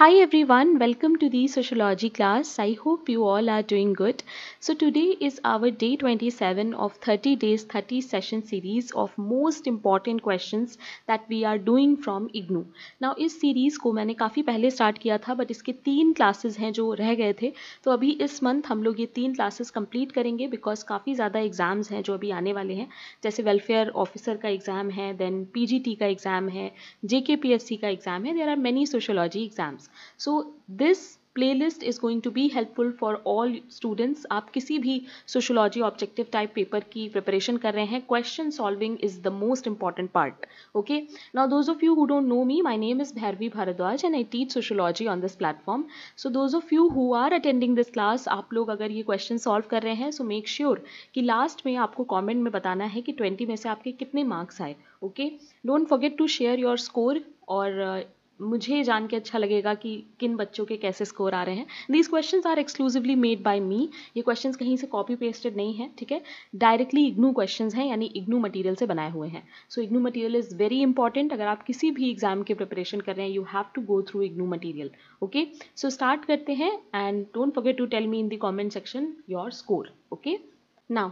Hi everyone, welcome to the sociology class. I hope you all are doing good. So today is our day 27 of 30 days 30 session series of most important questions that we are doing from IGNOU. Now इस series को मैंने काफ़ी पहले start किया था but इसके 3 classes हैं जो रह गए थे, तो अभी इस मंथ हम लोग ये 3 क्लासेस कंप्लीट करेंगे बिकॉज काफ़ी ज़्यादा एग्जाम्स हैं जो अभी आने वाले हैं, जैसे वेलफेयर ऑफिसर का एग्ज़ाम है, देन पीजीटी का एग्ज़ाम है, जेकेपीएससी का एग्ज़ाम है, there are many sociology exams. So this playlist is going to be helpful for all students. आप किसी भी सोशोलॉजी ऑब्जेक्टिव टाइप पेपर की प्रिपरेशन कर रहे हैं, question solving is the most important part. Okay, now those of you who don't know me, my name is Bhairavi Bhardwaj and I teach sociology on this platform. So those of you who are attending this class, आप लोग अगर ये question solve कर रहे हैं, so make sure कि last में आपको कॉमेंट में बताना है कि 20 में से आपके कितने मार्क्स आए. Okay, don't forget to share your score. और मुझे जान के अच्छा लगेगा कि किन बच्चों के कैसे स्कोर आ रहे हैं. These questions are exclusively made by me. ये क्वेश्चंस कहीं से कॉपी पेस्टेड नहीं है, ठीक है, डायरेक्टली इग्नू क्वेश्चंस हैं, यानी इग्नू मटेरियल से बनाए हुए हैं. So IGNOU material is very important. अगर आप किसी भी एग्जाम के प्रिपरेशन कर रहे हैं, you have to go through IGNOU material. Okay, so start करते हैं and don't forget to tell me in the comment section your score. Okay, now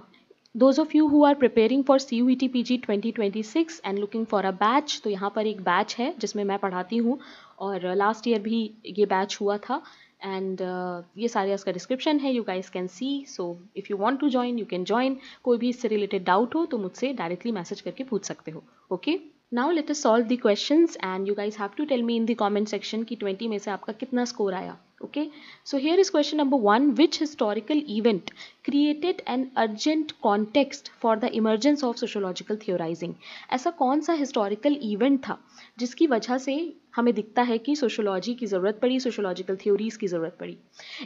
those of you who are preparing for CUET PG 2026 and looking for a batch, तो यहाँ पर एक batch है जिसमें मैं पढ़ाती हूँ और लास्ट ईयर भी ये बैच हुआ था एंड ये सारे इसका डिस्क्रिप्शन है, you guys can see. So if you want to join you can join. कोई भी इससे रिलेटेड डाउट हो तो मुझसे डायरेक्टली मैसेज करके पूछ सकते हो. Okay, now let us solve the questions and you guys have to tell me in the comment section कि 20 में से आपका कितना स्कोर आया. Okay, so here is question number 1. Which historical event created an urgent context for the emergence of sociological theorizing? ऐसा कौन सा historical event था जिसकी वजह से हमें दिखता है कि सोशोलॉजी की ज़रूरत पड़ी, सोशोलॉजिकल थ्योरीज की ज़रूरत पड़ी?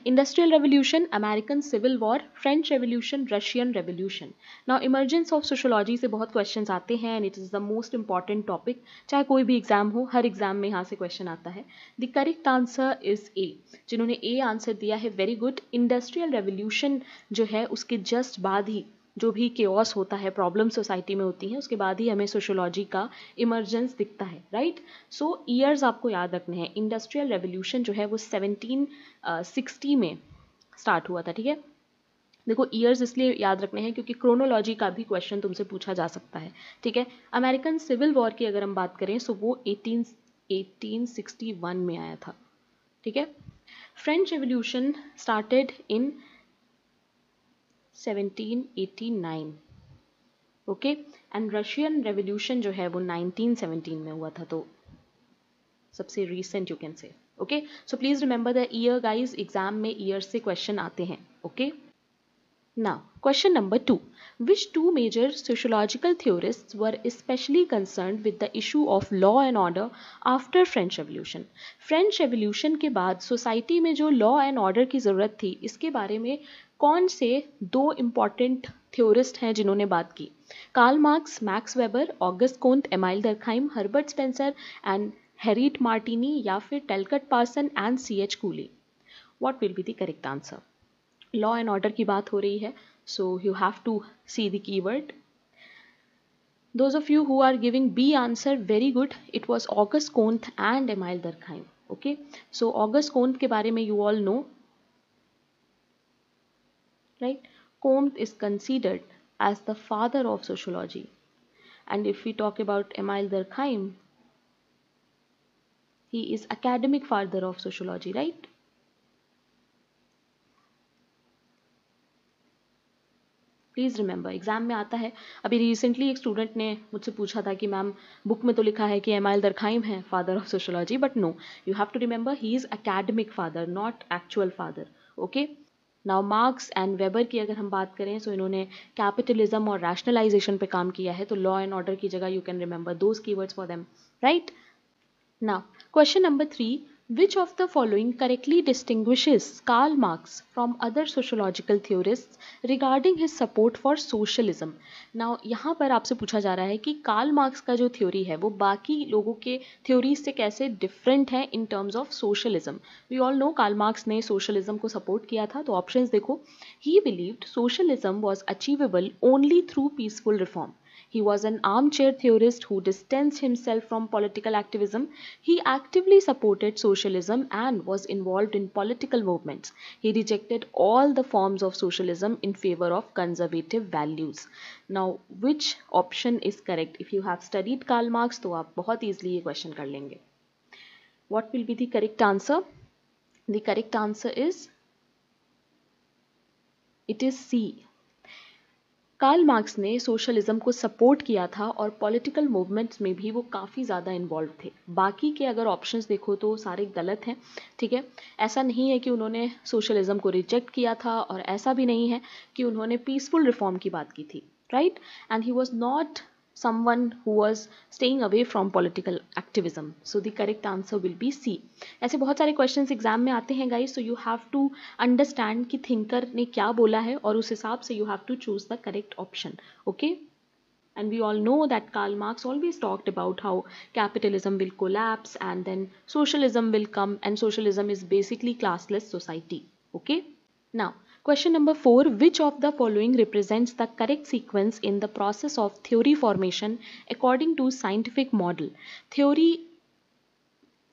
Industrial revolution, American civil war, French revolution, Russian revolution. Now emergence of sociology से बहुत क्वेश्चंस आते हैं and it is the most important topic. चाहे कोई भी एग्जाम हो, हर एग्जाम में यहाँ से क्वेश्चन आता है. The correct answer is a. जिन्होंने ए आंसर दिया है, वेरी गुड. इंडस्ट्रियल रेवोल्यूशन जो है उसके जस्ट बाद ही जो भी केओस होता है, प्रॉब्लम सोसाइटी में होती हैं, उसके बाद ही हमें सोशोलॉजी का इमर्जेंस दिखता है, राइट. सो ईयर्स आपको याद रखने हैं. इंडस्ट्रियल रेवोल्यूशन जो है वो 1760 में स्टार्ट हुआ था, ठीक है. देखो ईयर्स इसलिए याद रखने हैं क्योंकि क्रोनोलॉजी का भी क्वेश्चन तुमसे पूछा जा सकता है, ठीक है. अमेरिकन सिविल वॉर की अगर हम बात करें सो वो 1861 में आया था, ठीक है. French revolution started in 1789, okay, and Russian revolution जो है वो 1917 में हुआ था, तो सबसे recent you can say. Okay, so please remember the year guys. Exam में ईयर से क्वेश्चन आते हैं. Okay, now question number 2. Which two major sociological theorists were especially concerned with the issue of law and order after French Revolution? French Revolution के बाद society में जो law and order की ज़रूरत थी, इसके बारे में कौन से दो इम्पॉर्टेंट थ्योरिस्ट हैं जिन्होंने बात की? Karl Marx, Max Weber, August Comte, Emile Durkheim, Herbert Spencer and Harriet Martineau, या फिर Talcott Parson and C.H. Cooley? What will be the correct answer? Law and order की बात हो रही है, so you have to see the keyword. Those of you who are giving B answer, very good. It was August Comte and Emile Durkheim. Okay, so August Comte के बारे में you all know, right. Comte is considered as the father of sociology and if we talk about Emile Durkheim, he is academic father of sociology, right? Please remember, exam में आता है. अभी recently एक student ने मुझसे पूछा था कि मैम बुक में तो लिखा है कि एमाइल दरखाइम है father of sociology, but no, you have to remember he is academic father, not actual father. Okay, now Marx and Weber की अगर हम बात करें सो इन्होंने कैपिटलिज्म और रैशनलाइजेशन पे काम किया है, तो लॉ एंड ऑर्डर की जगह you can remember those keywords for them, right. Now question number 3. Which of the following correctly distinguishes Karl Marx from other sociological theorists regarding his support for socialism? Now यहाँ पर आपसे पूछा जा रहा है कि कार्ल मार्क्स का जो थ्योरी है वो बाकी लोगों के थ्योरीज से कैसे डिफरेंट है in terms of socialism. We all know Karl Marx ने सोशलिज्म को सपोर्ट किया था, तो ऑप्शंस देखो. He believed socialism was achievable only through peaceful reform. He was an armchair theorist who distanced himself from political activism. He actively supported socialism and was involved in political movements. He rejected all the forms of socialism in favor of conservative values. Now, which option is correct? If you have studied Karl Marx, तो आप बहुत easily ये question कर लेंगे. What will be the correct answer? The correct answer is, it is C. Karl Marx ने socialism को support किया था और पॉलिटिकल मूवमेंट्स में भी वो काफ़ी ज़्यादा इन्वॉल्व थे. बाकी के अगर ऑप्शंस देखो तो सारे गलत हैं. ठीक है, ऐसा नहीं है कि उन्होंने सोशलिज्म को रिजेक्ट किया था और ऐसा भी नहीं है कि उन्होंने पीसफुल रिफॉर्म की बात की थी. Right, and he was not someone who was staying away from political activism. So the correct answer will be C. ऐसे बहुत सारे questions एग्जाम में आते हैं guys, so you have to understand कि thinker ने क्या बोला है और उस हिसाब से you have to choose the correct option. Okay? And we all know that Karl Marx always talked about how capitalism will collapse and then socialism will come, and socialism is basically classless society. Okay? Now, question number 4. Which of the following represents the correct sequence in the process of theory formation according to scientific model? Theory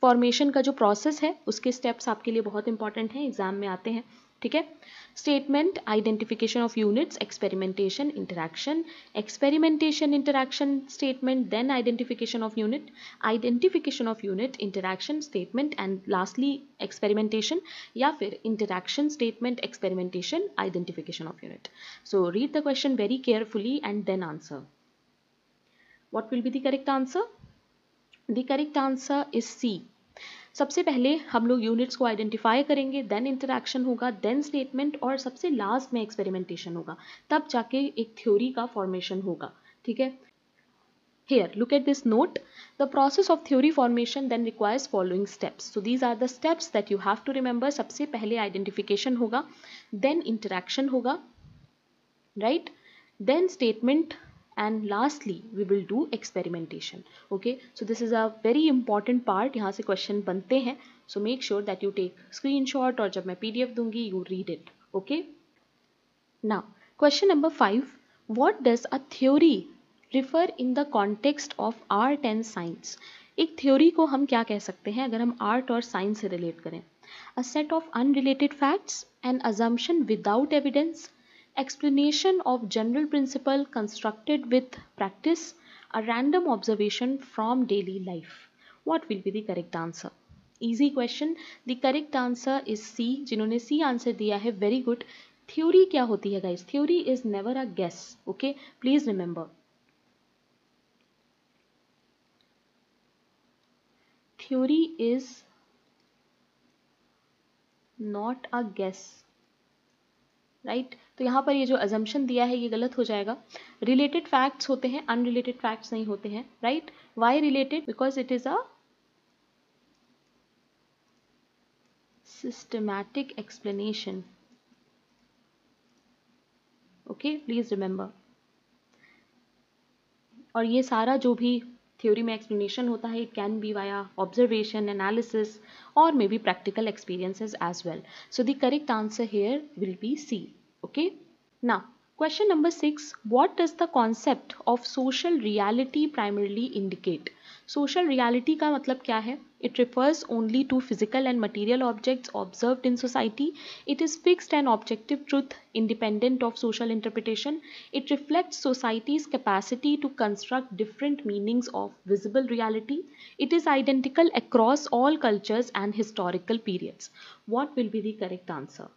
formation का जो process है उसके steps आपके लिए बहुत important हैं, exam में आते हैं. ठीक है, statement, identification of units, experimentation, interaction, experimentation, interaction, statement, then identification of unit, identification of unit, interaction, statement and lastly experimentation, या फिर interaction, statement, experimentation, identification of unit. So read the question very carefully and then answer. What will be the correct answer? The correct answer is C. सबसे पहले हम लोग units को identify करेंगे, then interaction होगा, then statement और सबसे last में एक्सपेरिमेंटेशन होगा, तब जाके एक थ्योरी का फॉर्मेशन होगा. ठीक है, here look at this note. The process of theory formation then requires following steps. So these are the steps that you have to remember. सबसे पहले आइडेंटिफिकेशन होगा, देन इंटरैक्शन होगा, right, then statement, and lastly we will do experimentation. Okay, so this is a very important part. यहाँ से question बनते हैं, so make sure that you take screenshot और जब मैं PDF दूंगी you read it. Okay, now question number 5. What does a theory refer in the context of art and science? एक theory को हम क्या कह सकते हैं अगर हम art और science से relate करें? A set of unrelated facts, an assumption without evidence, explanation of general principle constructed with practice, a random observation from daily life. What will be the correct answer? Easy question. The correct answer is C. जिन्होंने C answer दिया है, very good. Theory क्या होती है guys? Theory is never a guess. Okay, please remember. Theory is not a guess. Right, तो यहाँ पर ये जो अजम्पशन दिया है ये गलत हो जाएगा. रिलेटेड फैक्ट्स होते हैं, अनरिलेटेड फैक्ट्स नहीं होते हैं. Right, why related? Because it is a systematic explanation. Okay, please remember. और ये सारा जो भी थ्योरी में एक्सप्लेनेशन होता है, it can be via observation, analysis और may be practical experiences as well. So the correct answer here will be C. Okay, now question number 6. What does the concept of social reality primarily indicate? Social reality का मतलब क्या है? It refers only to physical and material objects observed in society. It is fixed and objective truth independent of social interpretation. It reflects society's capacity to construct different meanings of visible reality. It is identical across all cultures and historical periods. What will be the correct answer?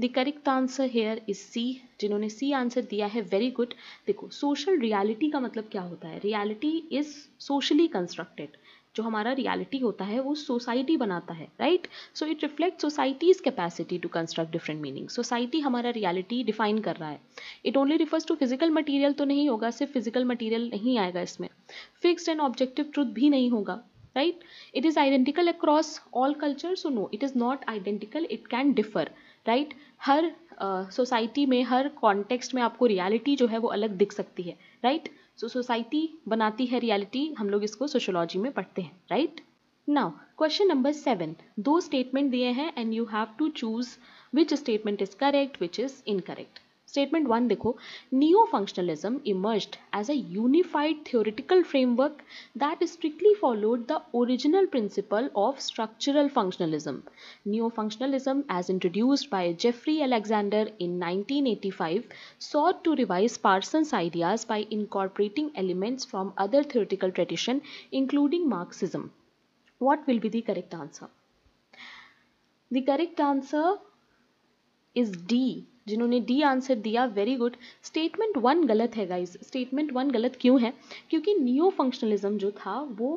The correct answer here is C. जिन्होंने C answer दिया है, very good. देखो, social reality का मतलब क्या होता है? Reality is socially constructed. जो हमारा reality होता है वो society बनाता है, right? So it reflects society's capacity to construct different meanings. Society हमारा reality define कर रहा है. It only refers to physical material तो नहीं होगा, सिर्फ physical material नहीं आएगा इसमें. Fixed and objective truth भी नहीं होगा, right? It is identical across all cultures, so no, it is not identical. It can differ. Right, her society में, हर कॉन्टेक्स्ट में आपको रियलिटी जो है वो अलग दिख सकती है. राइट, सो सोसाइटी बनाती है रियलिटी, हम लोग इसको सोशियोलॉजी में पढ़ते हैं. Right, now question number 7. दो स्टेटमेंट दिए हैं and you have to choose which statement is correct, which is incorrect. Statement 1 देखो, neo functionalism emerged as a unified theoretical framework that strictly followed the original principle of structural functionalism. Neo-functionalism, as introduced by Jeffrey Alexander in 1985, sought to revise Parsons' ideas by incorporating elements from other theoretical tradition, including Marxism. What will be the correct answer? The correct answer is D. जिन्होंने D answer दिया, very good. Statement 1 गलत है guys. Statement 1 गलत क्यों है? क्योंकि neo functionalism जो था वो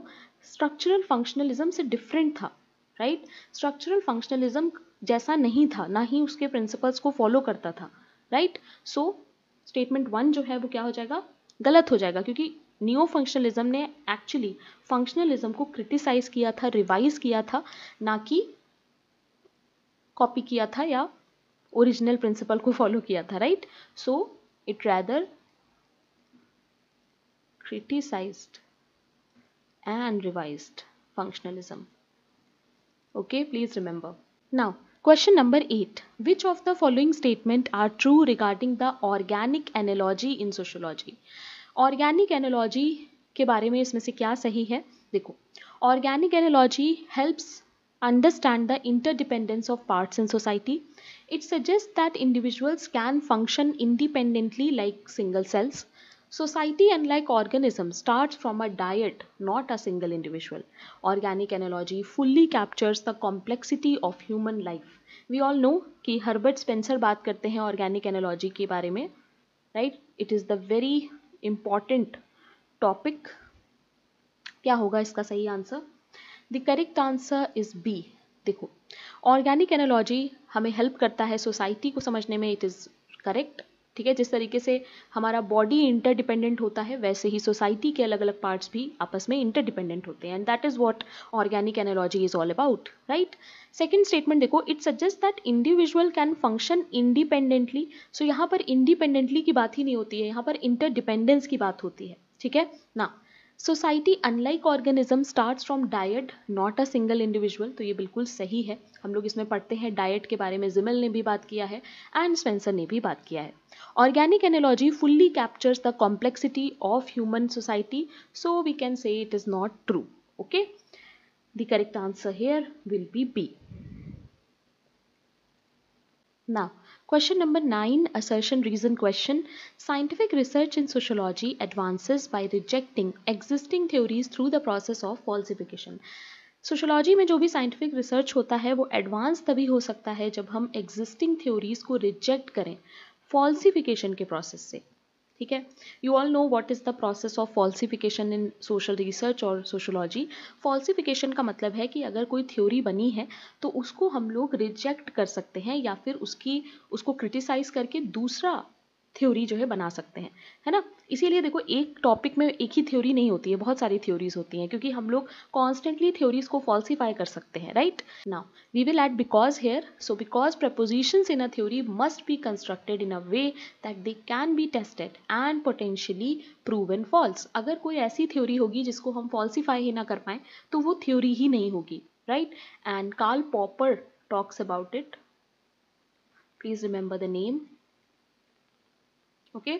स्ट्रक्चरल फंक्शनलिज्म से डिफरेंट था, राइट? स्ट्रक्चरल फंक्शनलिज्म जैसा नहीं था, ना ही उसके प्रिंसिपल्स को फॉलो करता था, राइट? सो स्टेटमेंट 1 जो है वो क्या हो जाएगा? गलत हो जाएगा, क्योंकि नियो फंक्शनलिज्म ने एक्चुअली फंक्शनलिज्म को क्रिटिसाइज किया था, रिवाइज किया था, ना कि कॉपी किया था या ओरिजिनल प्रिंसिपल को फॉलो किया था, right? So it rather criticized and revised functionalism. Okay, please remember. Now, question number 8. Which of the following statement are true regarding the organic analogy in sociology? Organic analogy के बारे में इसमें से क्या सही है? देखो, organic analogy helps understand the interdependence of parts in society. It suggests that individuals can function independently like single cells. Society, unlike organism, starts from a dyad, not a single individual. Organic analogy fully captures the complexity of human life. We all know कि Herbert Spencer बात करते हैं organic analogy के बारे में, right? It is the very important topic. क्या होगा इसका सही आंसर? The correct answer is B. देखो, ऑर्गेनिक एनालॉजी हमें हेल्प करता है सोसाइटी को समझने में. इट इज़ करेक्ट, ठीक है? जिस तरीके से हमारा बॉडी इंटरडिपेंडेंट होता है, वैसे ही सोसाइटी के अलग अलग पार्ट्स भी आपस में इंटरडिपेंडेंट होते हैं, and that is what organic analogy is all about, right? Second statement देखो, it suggest that individual can function independently. So यहाँ पर इंडिपेंडेंटली की बात ही नहीं होती है, यहाँ पर इंटरडिपेंडेंस की बात होती है, ठीक है ना? Society unlike organism starts from diet, not a single individual. तो ये बिल्कुल सही है. हम लोग इसमें पढ़ते हैं डाइट के बारे में, जिमेल ने भी बात किया है एंड स्पेंसर ने भी बात किया है. Organic analogy fully captures the complexity of human society, so we can say it is not true. Okay, the correct answer here will be B. Now, question number 9, assertion reason question. Scientific research in sociology advances by rejecting existing theories through the process of falsification. Sociology में जो भी scientific research होता है वो advance तभी हो सकता है जब हम एग्जिस्टिंग थ्योरीज को रिजेक्ट करें फॉल्सिफिकेशन के प्रोसेस से, ठीक है? You all know what is the process of falsification in social research और सोशोलॉजी. फॉल्सिफिकेशन का मतलब है कि अगर कोई थ्योरी बनी है तो उसको हम लोग रिजेक्ट कर सकते हैं या फिर उसको क्रिटिसाइज करके दूसरा थ्योरी जो है बना सकते हैं, है ना? इसीलिए देखो, एक टॉपिक में एक ही थ्योरी नहीं होती है, बहुत सारी थ्योरीज होती हैं, क्योंकि हम लोग कॉन्स्टेंटली थ्योरीज को फॉल्सिफाई कर सकते हैं, right? Now we will add because here. So because propositions in a theory must be constructed in a way that they can be tested and potentially proven false. अगर कोई ऐसी theory होगी जिसको हम फॉल्सिफाई ही ना कर पाए तो वो थ्योरी ही नहीं होगी, right? And Karl Popper talks about it. Please remember the name. Okay,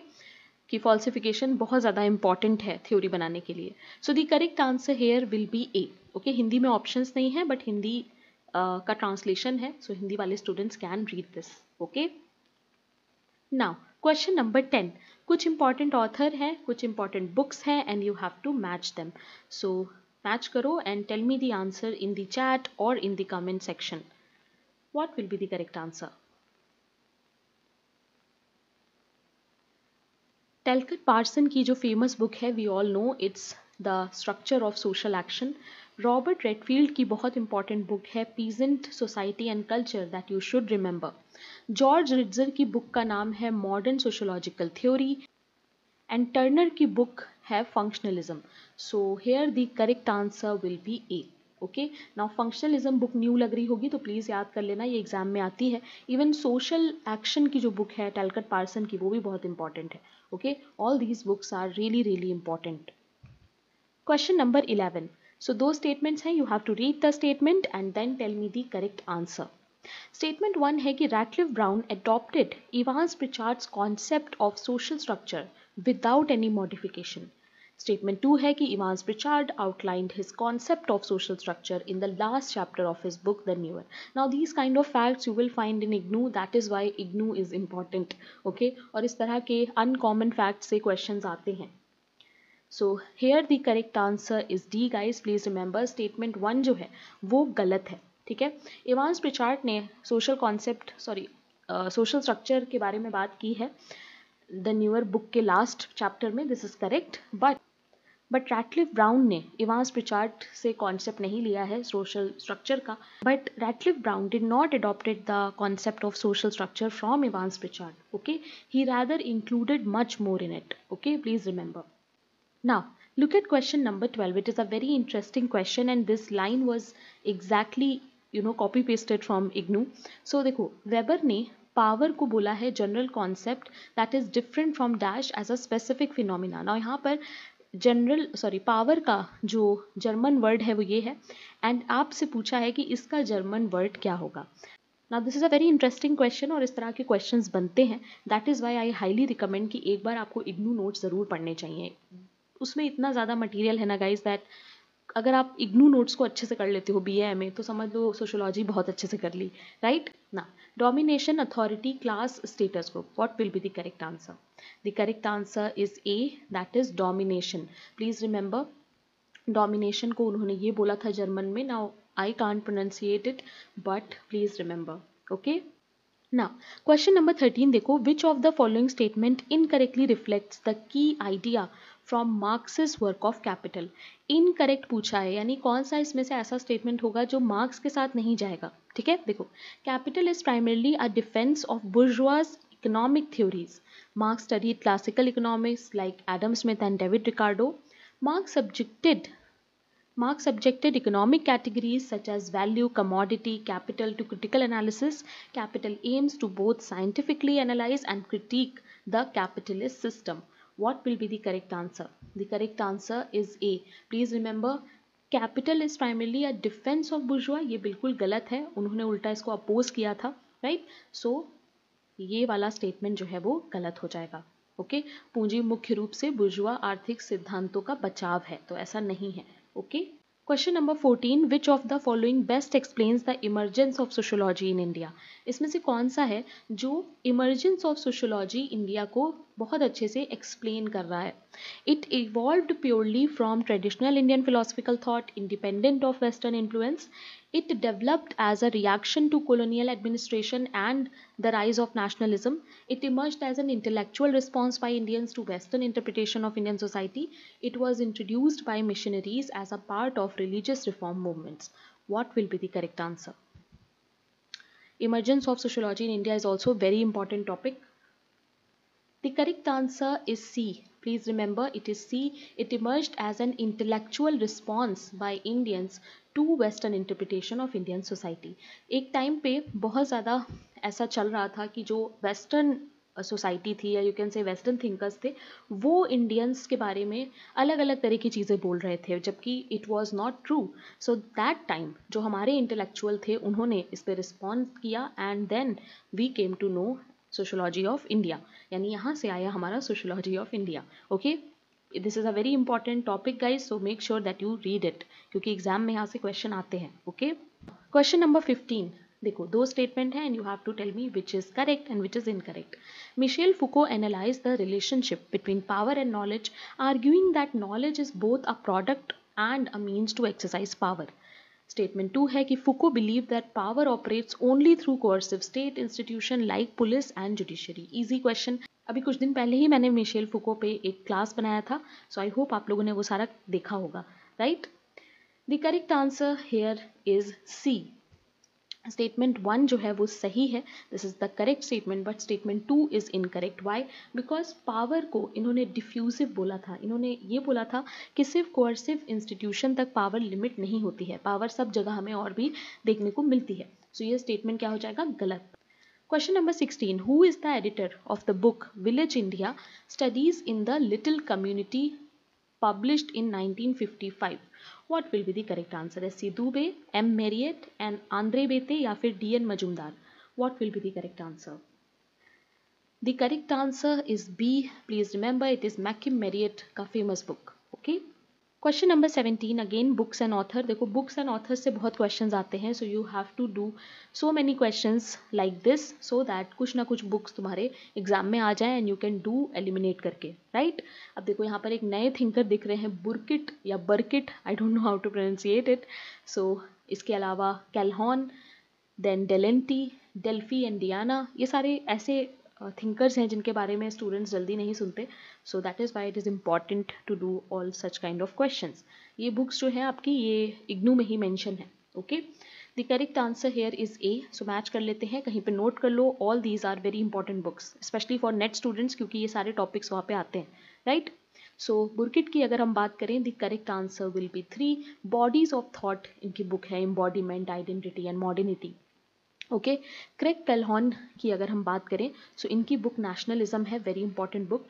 कि फॉल्सिफिकेशन बहुत ज़्यादा इंपॉर्टेंट है थ्योरी बनाने के लिए. So the correct answer here will be A. Okay, Hindi में ऑप्शंस नहीं है बट हिंदी का ट्रांसलेशन है, सो हिंदी वाले students can read this. Okay, now question number 10. कुछ इंपॉर्टेंट ऑथर हैं, कुछ इंपॉर्टेंट बुक्स हैं and you have to match them. So match करो and tell me the answer in the chat और in the comment section. What will be the correct answer? Talcott Parson की जो famous book है, we all know it's the structure of social action. Robert Redfield की बहुत important book है peasant society and culture, that you should remember. George रिट्जर की book का नाम है modern sociological theory and Turner की बुक है functionalism. So here the correct answer will be A. Okay, now functionalism book new लग रही होगी तो प्लीज़ याद कर लेना, ये एग्जाम में आती है. इवन सोशल एक्शन की जो बुक है टेलकर पार्सन की, वो भी बहुत इंपॉर्टेंट है. Okay, all these books are really really important. Question number 11. So दो स्टेटमेंट्स हैं, you have to read the statement and then tell me the correct answer. Statement 1 है कि Radcliffe Brown adopted Evans Pritchard's concept of social structure without any modification. Statement 2 है कि Evans Pritchard outlined his concept of social structure in the last chapter of his book The Newer. Now these kind of facts you will find in IGNOU, that is why IGNOU is important. Okay, और इस तरह के uncommon facts से questions आते हैं. So here the correct answer is D guys. Please remember statement 1 जो है वो गलत है. ठीक है, Evans Pritchard ने social structure के बारे में बात की है द न्यूअर बुक के लास्ट चैप्टर में. This is correct. But Radcliffe Brown ने इवांस प्रिचार्ड से कॉन्सेप्ट नहीं लिया है सोशल स्ट्रक्चर का. But Radcliffe Brown did not adopted the concept of social structure from Evans Pritchard. Okay, he rather included much more in it. Okay, please remember. Now look at question number 12. It is a very interesting question and this line was exactly copy pasted from IGNOU. So देखो, Weber ने power को बोला है general concept that is different from dash as a specific phenomena. Now यहाँ पर power का जो German word है वो ये है एंड आपसे पूछा है कि इसका जर्मन वर्ड क्या होगा. Now this is a very interesting question और इस तरह के क्वेश्चंस बनते हैं. That is Y I highly recommend कि एक बार आपको इग्नू नोट्स ज़रूर पढ़ने चाहिए. उसमें इतना ज़्यादा मटीरियल है ना गाइज दैट अगर आप इग्नू नोट्स को अच्छे से कर लेते हो BA में तो समझ लो सोशियोलॉजी बहुत अच्छे से कर ली. राइट ना, domination, authority, class, status group. What will be the correct answer? The correct answer is a, that is domination. Please remember, domination को उन्होंने ये बोला था जर्मन में. Now I can't pronunciate it but please remember. Okay, now question number 13 देखो, which of the following statement incorrectly reflects the key idea from Marx's work of capital. Incorrect पूछा है, यानी कौन सा इसमें से ऐसा स्टेटमेंट होगा जो मार्क्स के साथ नहीं जाएगा. ठीक है, देखो, capital is primarily a defence of bourgeois economic theories. Marx studied classical economics like Adam Smith and David Ricardo. Marx subjected economic categories such as value, commodity, capital to critical analysis. Capital aims to both scientifically analyze and critique the capitalist system. What will be the correct answer? The correct answer is A. Please remember, capital is primarily a defense of bourgeois. ये बिल्कुल गलत है, उन्होंने उल्टा इसको oppose किया था. Right, सो ये वाला स्टेटमेंट जो है वो गलत हो जाएगा. ओके, पूंजी मुख्य रूप से बुर्जुआ आर्थिक सिद्धांतों का बचाव है, तो ऐसा नहीं है. Okay, question number 14, which of the following best explains the emergence of sociology in India. इसमें से कौन सा है जो इमर्जेंस ऑफ सोशियोलॉजी इंडिया को बहुत अच्छे से एक्सप्लेन कर रहा है. It evolved purely from traditional Indian philosophical thought independent of western influence. It developed as a reaction to colonial administration and the rise of nationalism. It emerged as an intellectual response by Indians to Western interpretation of Indian society. It was introduced by missionaries as a part of religious reform movements. What will be the correct answer? Emergence of sociology in India is also a very important topic. The correct answer is C. Please remember, it is C. It emerged as an intellectual response by Indians to Western interpretation of Indian society. एक time पे बहुत ज़्यादा ऐसा चल रहा था कि जो वेस्टर्न सोसाइटी थी या you can say western thinkers थे, वो इंडियंस के बारे में अलग अलग तरह की चीज़ें बोल रहे थे, जबकि it was not true. So that time जो हमारे इंटेलेक्चुअल थे उन्होंने इस पर रिस्पॉन्ड किया and then we came to know sociology of India, यानी यहाँ से आया हमारा sociology of India. Okay, this is a very important topic guys, so make sure that you read it, क्योंकि एग्जाम में यहाँ से क्वेश्चन आते हैं. ओके, क्वेश्चन नंबर 15 देखो, दो स्टेटमेंट है and you have to tell me which is correct and which is incorrect. Michel Foucault analyse the relationship between power and knowledge, arguing that knowledge is both a product and a means to exercise power. Statement 2 है कि Foucault believe that power operates only through coercive state institution like police and judiciary. Easy question. अभी कुछ दिन पहले ही मैंने Michel फुको पे एक class बनाया था, सो आई होप आप लोगों ने वो सारा देखा होगा. Right, the correct answer here is C. Statement 1 जो है वो सही है, this is the correct statement, but statement 2 is incorrect. Why? Because power को इन्होंने डिफ्यूजिव बोला था. इन्होंने ये बोला था कि सिर्फ कोर्सिव इंस्टीट्यूशन तक पावर लिमिट नहीं होती है, पावर सब जगह हमें और भी देखने को मिलती है. सो ये स्टेटमेंट क्या हो जाएगा? गलत. Question number 16. Who is the editor of the book Village India Studies in the Little Community published in 1955? What will be the correct answer? S C Dube, M Marriott and Andre Beteille या फिर D N Majumdar? What will be the correct answer? The correct answer is B. Please remember it is Mackim Marriott का famous book. Okay. Question number 17 again books and author. देखो books and authors से बहुत questions आते हैं, so you have to do so many questions like this so that कुछ ना कुछ books तुम्हारे एग्जाम में आ जाएं and you can do eliminate करके, right? अब देखो यहाँ पर एक नए थिंकर दिख रहे हैं, बुरकिट या बर्किट, I don't know how to pronunciate it. So इसके अलावा कैलहॉन, देन डेलेंटी, डेल्फी एंड डियाना, ये सारे ऐसे थिंकर्स हैं जिनके बारे में स्टूडेंट्स जल्दी नहीं सुनते. So that is why it is important to do all such kind of questions. ये बुक्स जो हैं आपकी ये इग्नू में ही मेंशन है. Okay, the correct answer here is A. So match कर लेते हैं, कहीं पे नोट कर लो. All these are very important books specially for NET students क्योंकि ये सारे टॉपिक्स वहाँ पे आते हैं, राइट? सो बुरकिट की अगर हम बात करें, the correct answer will be 3. Bodies of thought इनकी बुक है, embodiment, identity and modernity. Okay, Craig Calhoun की अगर हम बात करें सो इनकी बुक नेशनलिज्म है, very important book.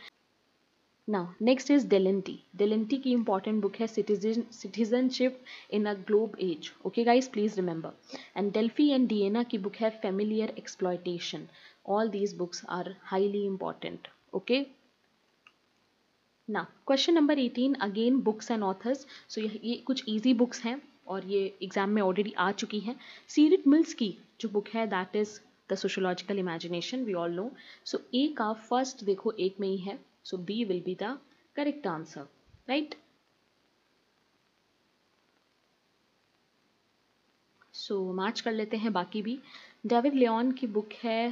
Now next is Delanty. Delanty की इंपॉर्टेंट बुक है citizenship in a globe age. Okay guys, please remember. And Delphy and Diana की बुक है familiar exploitation. All these books are highly important. Okay, ना question number 18 again books and authors. So ये कुछ easy books हैं और ये exam में already आ चुकी हैं. सीरिट मिल्स की जो बुक है that is the sociological imagination, we all know. So A का फर्स्ट देखो एक में ही है, so B will be the correct answer, right? So match कर लेते हैं बाकी भी. डेविड लियोन की बुक है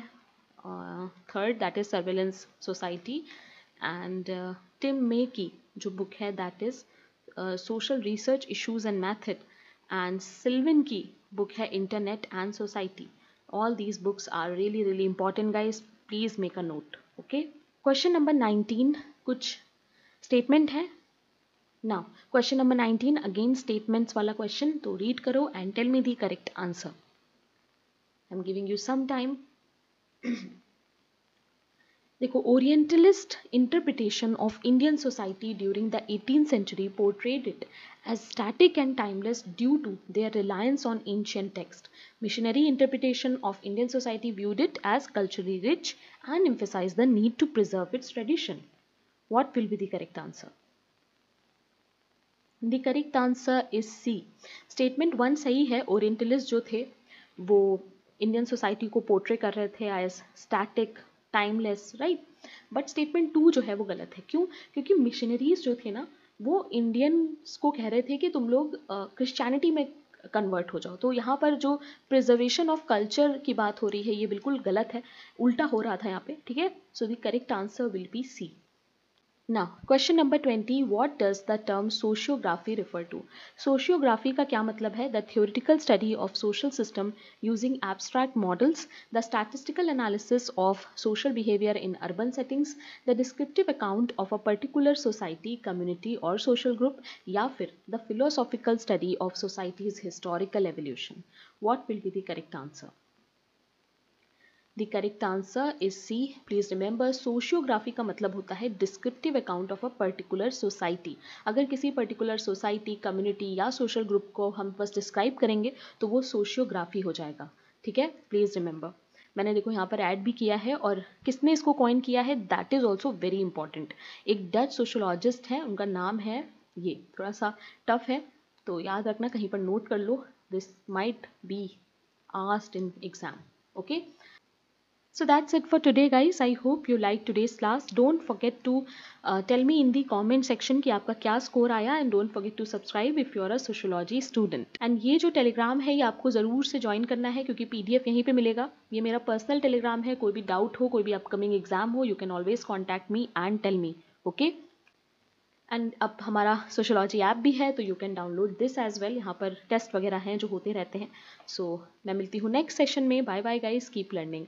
third, that is surveillance society. And Tim May की जो बुक है that is social research issues and method. And Slevin की बुक है internet and society. All these books are really really important guys, please make a note. Okay, question number 19 कुछ statement है. Now question number 19 again statements वाला question, तो read करो and tell me the correct answer. I am giving you some time. देखो, orientalist interpretation of Indian society during the 18th century portrayed it as static and timeless due to their reliance on ancient text. Missionary interpretation of Indian society viewed it as culturally rich and emphasized the need to preserve its tradition. What will be the correct answer? The correct answer is C. Statement 1 सही है. Orientalist जो थे वो Indian society को portray कर रहे थे as static, timeless, right? But statement 2 जो है वो गलत है. क्यों? क्योंकि मिशनरीज जो थे ना वो इंडियंस को कह रहे थे कि तुम लोग क्रिश्चियनिटी में कन्वर्ट हो जाओ. तो यहाँ पर जो प्रिजर्वेशन ऑफ कल्चर की बात हो रही है ये बिल्कुल गलत है, उल्टा हो रहा था यहाँ पे, ठीक है? So the correct answer will be C. Now, question number 20. What does the term sociography refer to? Sociography का क्या मतलब है? The theoretical study of social system using abstract models, the statistical analysis of social behavior in urban settings, the descriptive account of a particular society, community or social group, या फिर the philosophical study of society's historical evolution. What will be the correct answer? The correct answer is C. Please remember, sociography का मतलब होता है descriptive account of a particular society. अगर किसी particular society, community या social group को हम बस describe करेंगे तो वो sociography हो जाएगा, ठीक है? Please remember. मैंने देखो यहाँ पर ऐड भी किया है और किसने इसको कॉइन किया है that is also very important. एक डच सोशोलॉजिस्ट है, उनका नाम है, ये थोड़ा सा टफ है तो याद रखना, कहीं पर नोट कर लो. This might be asked in exam. Okay, so that's it for today guys. I hope you liked today's class. Don't forget to tell me in the comment section कि आपका क्या स्कोर आया, and don't forget to subscribe if you are a sociology student. and ये जो Telegram है ये आपको ज़रूर से ज्वाइन करना है क्योंकि PDF यहीं पे मिलेगा. ये मेरा पर्सनल टेलीग्राम है, कोई भी डाउट हो, कोई भी अपकमिंग एग्जाम हो, you can always contact me and tell me. Okay, and अब हमारा सोशोलॉजी ऐप भी है तो you can download this as well. यहाँ पर टेस्ट वगैरह हैं जो होते रहते हैं. सो मैं मिलती हूँ नेक्स्ट सेशन में. Bye bye guys, keep learning.